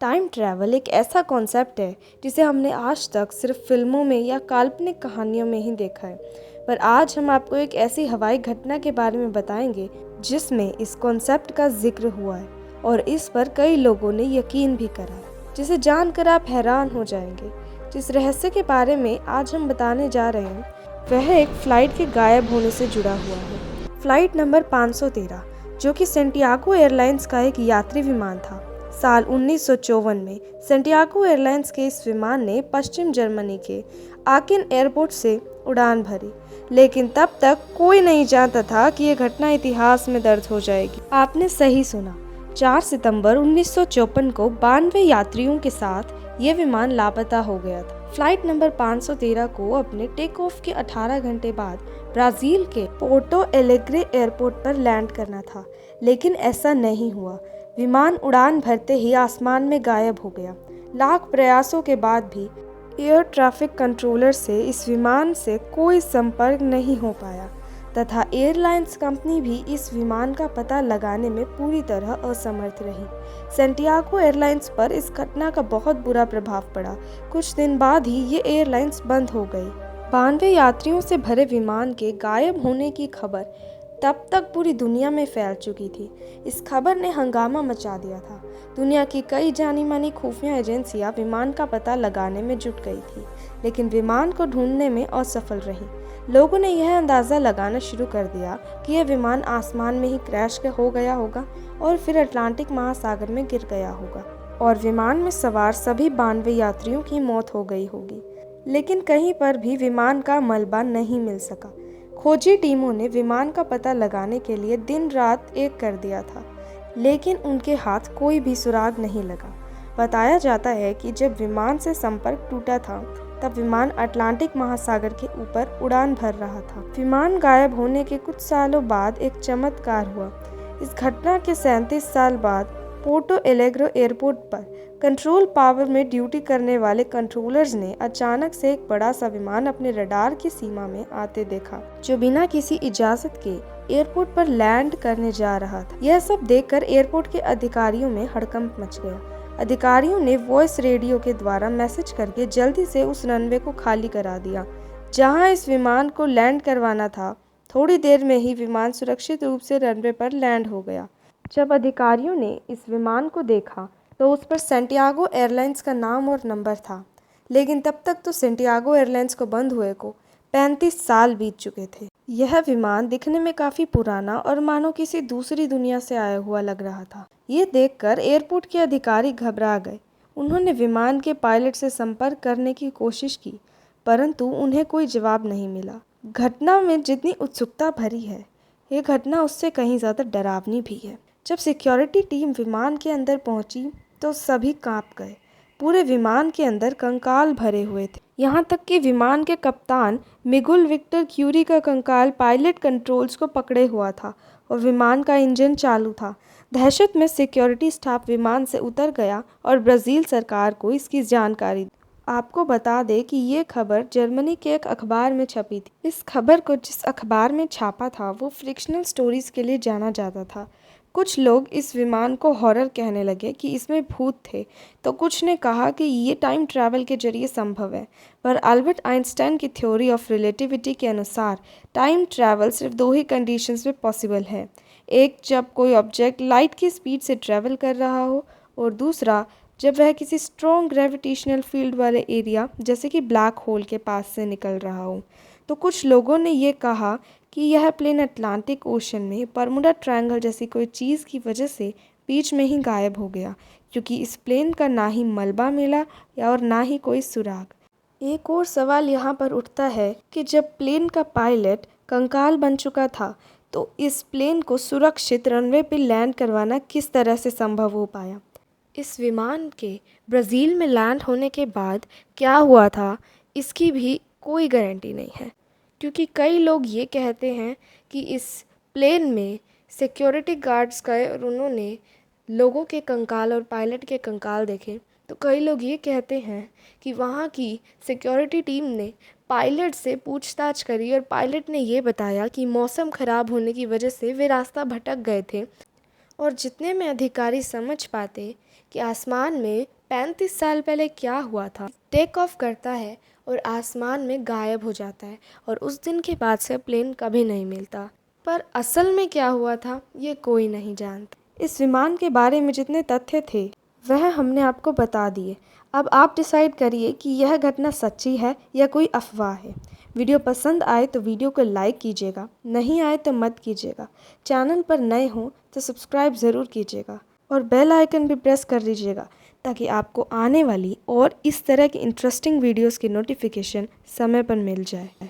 Time travel एक ऐसा concept है जिसे हमने आज तक सिर्फ फिल्मों में या काल्पनिक कहानियों में ही देखा है। पर आज हम आपको एक ऐसी हवाई घटना के बारे में बताएंगे जिसमें इस कॉन्सेप्ट का जिक्र हुआ है और इस पर कई लोगों ने यकीन भी करा है, जिसे जानकर आप हैरान हो जाएंगे। जिस रहस्य के बारे में आज हम बताने जा रहे हैं वह एक फ़्लाइट के गायब होने से जुड़ा हुआ है। फ़्लाइट नंबर 513, जो कि सेंटियागो एयरलाइंस का एक यात्री विमान था। साल 1954 में सेंटियागो एयरलाइंस के इस विमान ने पश्चिम जर्मनी के आकिन एयरपोर्ट से उड़ान भरी, लेकिन तब तक कोई नहीं जानता था कि यह घटना इतिहास में दर्ज हो जाएगी। आपने सही सुना, 4 सितंबर 1954 को 92 यात्रियों के साथ ये विमान लापता हो गया था। फ्लाइट नंबर 513 को अपने टेक ऑफ के 18 घंटे बाद ब्राज़ील के पोर्टो एलेग्रे एयरपोर्ट पर लैंड करना था, लेकिन ऐसा नहीं हुआ। विमान उड़ान भरते ही आसमान में गायब हो गया। लाख प्रयासों के बाद भी एयर ट्रैफिक कंट्रोलर से इस विमान से कोई संपर्क नहीं हो पाया तथा एयरलाइंस कंपनी भी इस विमान का पता लगाने में पूरी तरह असमर्थ रही। सेंटियागो एयरलाइंस पर इस घटना का बहुत बुरा प्रभाव पड़ा। कुछ दिन बाद ही ये एयरलाइंस बंद हो गई। 92 यात्रियों से भरे विमान के गायब होने की खबर तब तक पूरी दुनिया में फैल चुकी थी। इस खबर ने हंगामा मचा दिया था। दुनिया की कई जानी मानी खुफिया एजेंसियां विमान का पता लगाने में जुट गई थी, लेकिन विमान को ढूंढने में असफल रही। लोगों ने यह अंदाज़ा लगाना शुरू कर दिया कि यह विमान आसमान में ही क्रैश हो गया होगा और फिर अटलांटिक महासागर में गिर गया होगा और विमान में सवार सभी 92 यात्रियों की मौत हो गई होगी। लेकिन कहीं पर भी विमान का मलबा नहीं मिल सका। खोजी टीमों ने विमान का पता लगाने के लिए दिन रात एक कर दिया था, लेकिन उनके हाथ कोई भी सुराग नहीं लगा। बताया जाता है कि जब विमान से संपर्क टूटा था तब विमान अटलांटिक महासागर के ऊपर उड़ान भर रहा था। विमान गायब होने के कुछ सालों बाद एक चमत्कार हुआ। इस घटना के 37 साल बाद पोर्टो एलेग्रे एयरपोर्ट पर कंट्रोल पावर में ड्यूटी करने वाले कंट्रोलर्स ने अचानक से एक बड़ा सा विमान अपने रडार की सीमा में आते देखा, जो बिना किसी इजाजत के एयरपोर्ट पर लैंड करने जा रहा था। यह सब देखकर एयरपोर्ट के अधिकारियों में हड़कंप मच गया। अधिकारियों ने वॉइस रेडियो के द्वारा मैसेज करके जल्दी से उस रनवे को खाली करा दिया जहां इस विमान को लैंड करवाना था। थोड़ी देर में ही विमान सुरक्षित रूप से रनवे पर लैंड हो गया। जब अधिकारियों ने इस विमान को देखा तो उस पर सेंटियागो एयरलाइंस का नाम और नंबर था, लेकिन तब तक तो सेंटियागो एयरलाइंस को बंद हुए को 35 साल बीत चुके थे। यह विमान दिखने में काफ़ी पुराना और मानो किसी दूसरी दुनिया से आया हुआ लग रहा था। ये देखकर एयरपोर्ट के अधिकारी घबरा गए। उन्होंने विमान के पायलट से संपर्क करने की कोशिश की, परंतु उन्हें कोई जवाब नहीं मिला। घटना में जितनी उत्सुकता भरी है, ये घटना उससे कहीं ज़्यादा डरावनी भी है। जब सिक्योरिटी टीम विमान के अंदर पहुंची तो सभी कांप गए। पूरे विमान के अंदर कंकाल भरे हुए थे। यहाँ तक कि विमान के कप्तान मिगुल विक्टर क्यूरी का कंकाल पायलट कंट्रोल्स को पकड़े हुआ था और विमान का इंजन चालू था। दहशत में सिक्योरिटी स्टाफ विमान से उतर गया और ब्राज़ील सरकार को इसकी जानकारी दी। आपको बता दें कि ये खबर जर्मनी के एक अखबार में छपी थी। इस खबर को जिस अखबार में छापा था वो फ्रिक्शनल स्टोरीज के लिए जाना जाता था। कुछ लोग इस विमान को हॉरर कहने लगे कि इसमें भूत थे, तो कुछ ने कहा कि ये टाइम ट्रैवल के जरिए संभव है। पर अल्बर्ट आइंस्टाइन की थ्योरी ऑफ रिलेटिविटी के अनुसार टाइम ट्रैवल सिर्फ 2 ही कंडीशंस में पॉसिबल है। एक, जब कोई ऑब्जेक्ट लाइट की स्पीड से ट्रैवल कर रहा हो, और दूसरा, जब वह किसी स्ट्रॉन्ग ग्रेविटेशनल फील्ड वाले एरिया जैसे कि ब्लैक होल के पास से निकल रहा हो। तो कुछ लोगों ने ये कहा कि यह प्लेन अटलांटिक ओशन में बरमूडा ट्रायंगल जैसी कोई चीज़ की वजह से बीच में ही गायब हो गया, क्योंकि इस प्लेन का ना ही मलबा मिला और ना ही कोई सुराग। एक और सवाल यहाँ पर उठता है कि जब प्लेन का पायलट कंकाल बन चुका था तो इस प्लेन को सुरक्षित रनवे पर लैंड करवाना किस तरह से संभव हो पाया। इस विमान के ब्राज़ील में लैंड होने के बाद क्या हुआ था, इसकी भी कोई गारंटी नहीं है, क्योंकि कई लोग ये कहते हैं कि इस प्लेन में सिक्योरिटी गार्ड्स गए और उन्होंने लोगों के कंकाल और पायलट के कंकाल देखे। तो कई लोग ये कहते हैं कि वहाँ की सिक्योरिटी टीम ने पायलट से पूछताछ करी और पायलट ने ये बताया कि मौसम ख़राब होने की वजह से वे रास्ता भटक गए थे और जितने में अधिकारी समझ पाते कि आसमान में 35 साल पहले क्या हुआ था, टेक ऑफ करता है और आसमान में गायब हो जाता है और उस दिन के बाद से प्लेन कभी नहीं मिलता। पर असल में क्या हुआ था ये कोई नहीं जानता। इस विमान के बारे में जितने तथ्य थे वह हमने आपको बता दिए। अब आप डिसाइड करिए कि यह घटना सच्ची है या कोई अफवाह है। वीडियो पसंद आए तो वीडियो को लाइक कीजिएगा, नहीं आए तो मत कीजिएगा। चैनल पर नए हों तो सब्सक्राइब ज़रूर कीजिएगा और बेल आइकन भी प्रेस कर लीजिएगा ताकि आपको आने वाली और इस तरह की इंटरेस्टिंग वीडियोस की नोटिफिकेशन समय पर मिल जाए।